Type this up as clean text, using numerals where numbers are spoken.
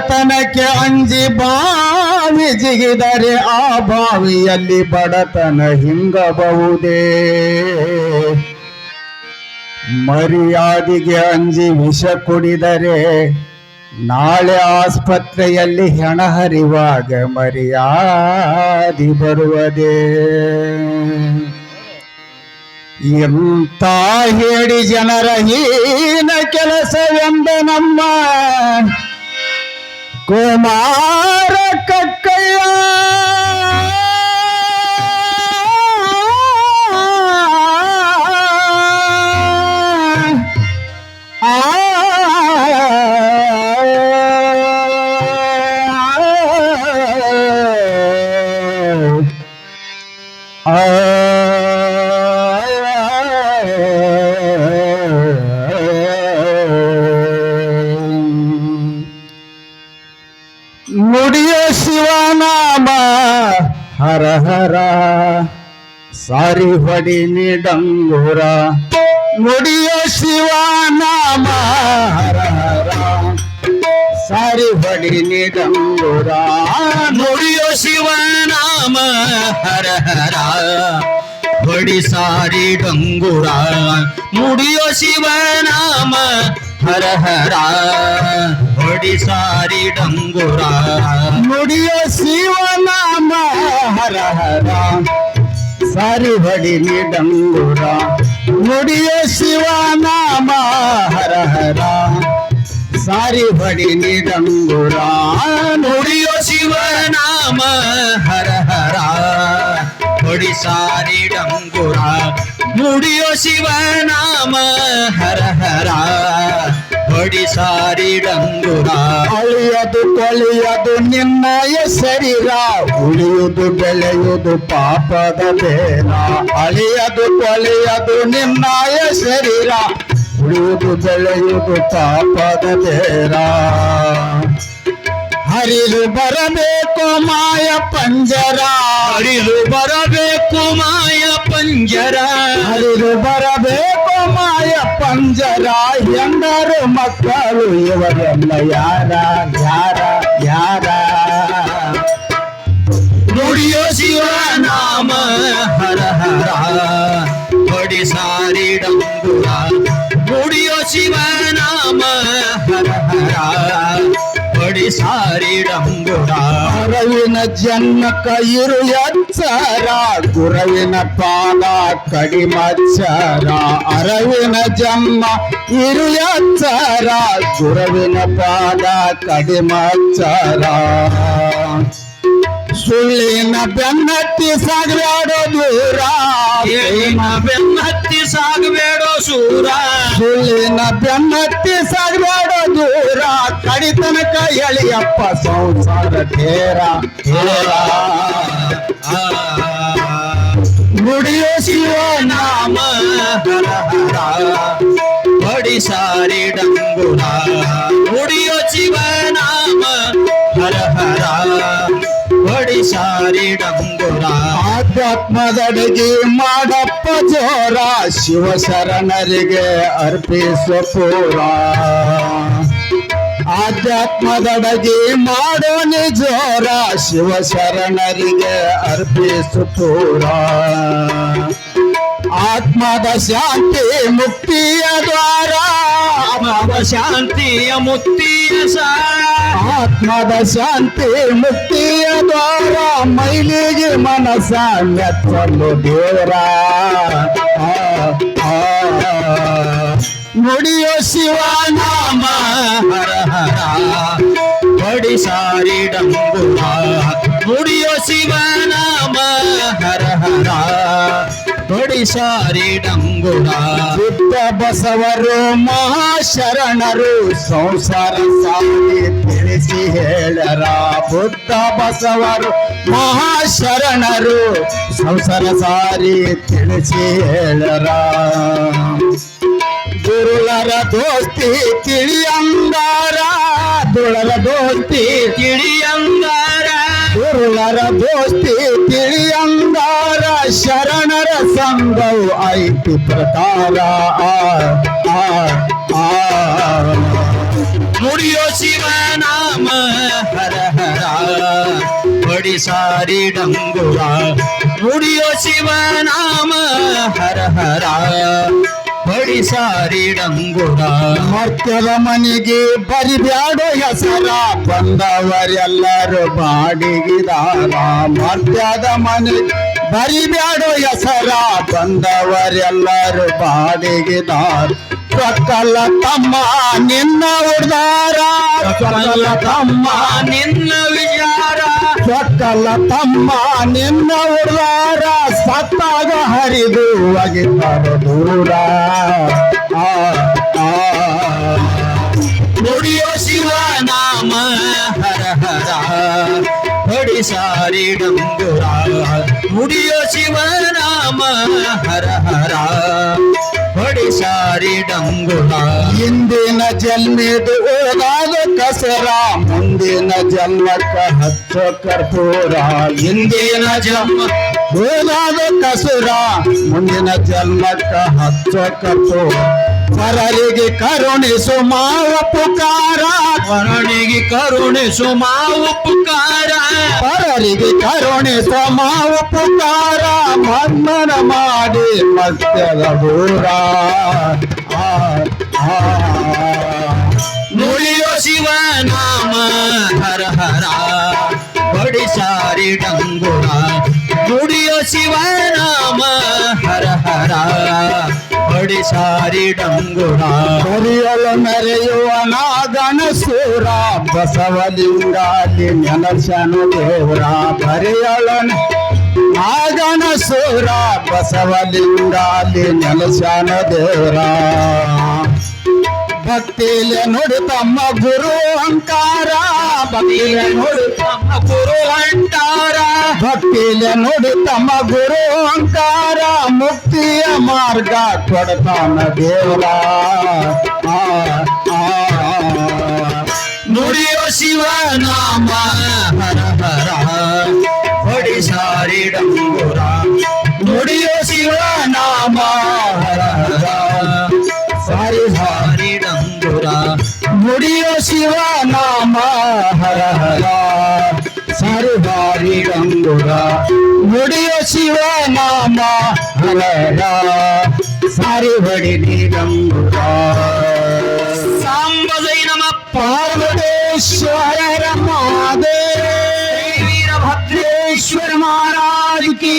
ಬಡತನಕ್ಕೆ ಅಂಜಿ ಬಾವಿ ಜಿಗಿದರೆ ಆ ಬಾವಿಯಲ್ಲಿ ಬಡತನ ಹಿಂಗಬಹುದೇ. ಮರ್ಯಾದೆಗೆ ಅಂಜಿ ವಿಷ ಕುಡಿದರೆ ನಾಳೆ ಆಸ್ಪತ್ರೆಯಲ್ಲಿ ಹೆಣ ಹರಿವಾಗ ಮರ್ಯಾದೆ ಬರುವುದೇ. ಎಂತ ಹೇಳಿ ಜನರ ಹೀನ ಕೆಲಸವೆಂದ ನಮ್ಮ ಕುಮಾರ ಕಕ್ಕಯ್ಯ. ನುಡಿಯ ಶಿವನಾಮ ಹರ ಹರ ಸಾರಿ ಹೊಡಿ ನಿಡಂಗುರ. ನುಡಿಯ ಶಿವನಾಮ ಹರ ಹರ ಸಾರಿ ಹೊಡಿ ನಿಡಂಗುರ. ನುಡಿಯೋ ಶಿವನಾಮ ಹರ ಹರ ಹೊಡಿ ಸಾರಿ ಡಂಗುರ. ನುಡಿಯೋ ಶಿವನಾಮ ಹರ ಹರ ಹೊಡಿ ಸಾರಿ ಡಂಗುರ. ನುಡಿಯ ಶಿವನಾಮ ಹರ ಹರ ಸಾರಿ ಹೊಡಿ ನಿಡಂಗುರ. ನುಡಿಯ ಶಿವನಾಮ ಹರ ಹರ ಸಾರಿ ಹೊಡಿ ನಿಡಂಗುರ. ನುಡಿಯೋ ಶಿವನಾಮ ಹರ ಹರ ಹೊಡಿ ಸಾರಿ ಡಂಗುರ. ನುಡಿಯೋ ಶಿವನಾಮ ಹರ ಹರ ಹೊಡಿ ಸಾರಿ ಡಂಗುರ. ಅಳಿಯದು ಕೊಳಿಯದು ನಿನ್ನಯ ಶರೀರ, ಉಳಿಯುವುದು ಬೆಳೆಯುವುದು ಪಾಪದ ಬೇರ. ಅಳಿಯದು ಕೊಳಿಯದು ನಿನ್ನಯ ಶರೀರ, ಉಳಿಯುವುದು ಬೆಳೆಯುವುದು ಪಾಪದ ಬೇರ. ಹರಿದು ಬರಬೇಕು ಮಾಯ ಪಂಜರ, ಹರಿದು ಬರಬೇಕು ಮಾಯ ಪಂಜರ. ಹರಿದು ಬರಬೇಕು ಮಾಯ ಪಂಜರ. ಎಂದರು ಮಕ್ಕಳು ಇವರೆಲ್ಲ ಯಾರ ಯಾರ ಯಾರ. ನುಡಿಯೋ ಶಿವನಾಮ ಹರ ಹರ ಹೊಡಿ ಸಾರಿ ಡಂಗುರ. ನುಡಿಯೋ ಶಿವನಾಮ ಹರ ಹರ ಹೊಡಿ ಸಾರಿ ಡಂಗುರ. ಅರವಿನ ಜನ್ಮಕ ಇರು ಎಚ್ಚರ, ಗುರವಿನ ಪಾದ ಕಡಿಮಚ್ಚರ. ಅರವಿನ ಜನ್ಮ ಇರು ಎಚ್ಚರ, ಗುರವಿನ ಪಾದ ಕಡಿಮಚ್ಚರ. ಸುಳ್ಳಿನ ಬೆನ್ನತ್ತಿ ಸಾಗಬೇಡೋ ದೂರ, ಏನ ಬೆನ್ನತ್ತಿ ಸಾಗಬೇಡೋ ಸೂರ. ಸುಳ್ಳಿನ ಬೆನ್ನತ್ತಿ ಸಾಗಬೇಡೋ ದೂರ. ಕಡಿತನಕ ಎಳಿಯಪ್ಪ ಸಂಸಾರ ತೇರ ತೇರ. ನುಡಿಯೋ ಶಿವನಾಮ ಹರ ಹರ ಹೊಡಿ ಸಾರಿ ಡಂಗುರ. ನುಡಿಯೋ ಶಿವನಾಮ ಹರ ಹರ ಹೊಡಿ ಸಾರಿ ಡಂಗುರ. ಆಧ್ಯಾತ್ಮದಡಿಗೆ ಮಾಡಪ್ಪ ಜೋರ, ಶಿವಶರಣರಿಗೆ ಅರ್ಪಿಸೋ ಪೂರ. ಆಧ್ಯಾತ್ಮದಡಿಗೆ ಮಾಡೋ ನಿಜೋರ, ಶಿವಶರಣರಿಗೆ ಅರ್ಪಿಸೋ ಪೂರ. ಆತ್ಮದ ಶಾಂತಿ ಮುಕ್ತಿಯ ದ್ವಾರ, ಆತ್ಮದ ಶಾಂತಿಯ ಮುಕ್ತಿಯ ಸಾರ. ಆತ್ಮದ ಶಾಂತಿ ಮುಕ್ತಿಯ ದ್ವಾರ. ಮೈಲಿಗೆ ಮನಸ ಮೆಚ್ಚಲು ದೇವರ. ನುಡಿಯೋ ಶಿವನಾಮ ಹರ ಹರ ಹೊಡಿ ಸಾರಿ ಡಂಗುರ. ನುಡಿಯೋ ಶಿವನಾಮ ಹರ ಹರ ಹೊಡಿ ಸಾರಿ ಡಂಗುರ. ಬುದ್ಧ ಬಸವರು ಮಹಾಶರಣರು ಸಂಸಾರ ಸಾರಿ ತಿಳಿಸಿ ಹೇಳರ. ಬುದ್ಧ ಬಸವರು ಮಹಾಶರಣರು ಸಂಸಾರ ಸಾರಿ ತಿಳಿಸಿ ಹೇಳರ. ದುರುಳರ ದೋಸ್ತಿ ತಿಳಿಯಂಗಾರ, ದುಳರ ದೋಸ್ತಿ ತಿಳಿಯಂಗಾರ. ದುರುಳರ ದೋಸ್ತಿ ತಿಳಿಯಂಗಾರ. ಶರಣರ ಸಂಘವು ಐತಿ ಪ್ರಕಾರ. ನುಡಿಯೋ ಶಿವನಾಮ ಹರ ಹರ ಬಡಿ ಸಾರಿ ಡಂಗುರ ನುಡಿಯೋ ಶಿವನಾಮ ಹರ ಹರ ಬಡಿ ಸಾರಿ ಡಂಗುರ ಮರ್ತ್ಯದ ಮನೆಗೆ ಬರಿಬ್ಯಾಡೋ ಹೆಸರ ಬಂದವರೆಲ್ಲರೂ ಬಾಡಿಗಿದಾರ ಮರ್ತ್ಯದ ಮನೆಗೆ ಬರಿಬ್ಯಾಡೋ ಹೆಸರ ಬಂದವರೆಲ್ಲರೂ ಬಾಡಿಗಿದಾರ ಸೊಕ್ಕಲ್ಲ ತಮ್ಮ ನಿನ್ನ ಉಡ್ದಾರ ಸೊಕ್ಕಲ್ಲ ತಮ್ಮ ನಿನ್ನ ವಿಚಾರ ಸೊಕ್ಕಲ್ಲ ತಮ್ಮ ನಿನ್ನ ಉಡ್ದಾರ ಸತ್ತಾಗ ಹರಿದು ಒಗಿತಾರ ದೂರ ಆ ಆ ನುಡಿಯೋ ಶಿವನಾಮ ಹರ ಹರ ಬಡಿ ಸಾರಿ ಡಂಗುರ ನುಡಿಯೋ ಶಿವನಾಮ ಹರ ಹರ ಬಡಿ ಸಾರಿ ಡಂಗುರ ಇಂದಿನ ಜನ್ಮದು ಓದಾದ ಕಸರ ಮುಂದಿನ ಜನ್ಮಕ್ಕ ಹಚ್ಚೋ ಕರ್ಪೂರ ಇಂದಿನ ಜನ್ಮ ಓದಾದ ಕಸುರ ಮುಂದಿನ ಜನ್ಮಕ್ಕ ಹಚ್ಚೋ ಕರ್ಪೂರ ಪರರಿಗೆ ಕರುಣಿಸು ಮಾವ ಪುಕಾರ ವರಣಿಗೆ ಕರುಣಿಸು ಮಾವು ಪುಕಾರ ಪರರಿಗೆ ಕರುಣಿಸು ಮಾವ ಪುಕಾರ ಮನ್ನನ ಮಾಡಿ ಮತ್ಯದ ದೂರ ಆ ಆ ನುಡಿಯೋ ಶಿವನಾಮ ಹರ ಹರ ಬಡಿ ಸಾರಿ ಡಂಗುರ ನುಡಿಯೋ ಶಿವನಾಮ ಹರ ಹರ ಬಡಿ ಸಾರಿ ಡಂಗುರ ಕೊರಿಯಲು ಮೆರೆಯುವ ನಾಗನಸೂರ ಬಸವಲಿಂಗಾಲಿ ನೆನಸನು ದೇವರ ಬರೆಯಲು ನಾಗನಸೂರ ಬಸವಲಿಂಗಾಲಿ ನೆನಸನು ದೇವರ ಭಕ್ತಿಲೆ ನುಡಿ ತಮ್ಮ ಗುರು ಅಂಕಾರ ಭಕ್ತಿಲೆ ನುಡಿ ನಮ್ಮ ಗುರು ಅಂಟಾರ ಭಕ್ತಿಲೆ ನುಡಿ ತಮ್ಮ ಗುರು ಅಂಕಾರ ಮುಕ್ತಿಯ ಮಾರ್ಗ ಕೊಡ್ತಾನ ದೇವರ ಆ ಆ ನುಡಿಯೋ ಶಿವನಾಮ ಹರ ಹರ ಬಡಿ ಸಾರಿ ಡಂಗುರ ನುಡಿಯೋ ಶಿವನಾಮ ಹರ ಹರ ಸಾರಿ ಸಾರಿ ಡಂಗುರ ನುಡಿಯೋ ಶಿವ ನಾಮ ಹರ ಹರ ಸಾರಿ ಬಾರಿ ಡಂಗುರ ನುಡಿಯೋ ಶಿವ ನಾಮ ಹರ ಹರ ಸಾರಿ ಬಡಿನಿ ಡಂಗುರ ಸಾಂಬಜೈ ನಮ ಪಾರ್ವತೇಶ್ವರ ಮಹಾದೇವ ವೀರಭದ್ರೇಶ್ವರ महाराज की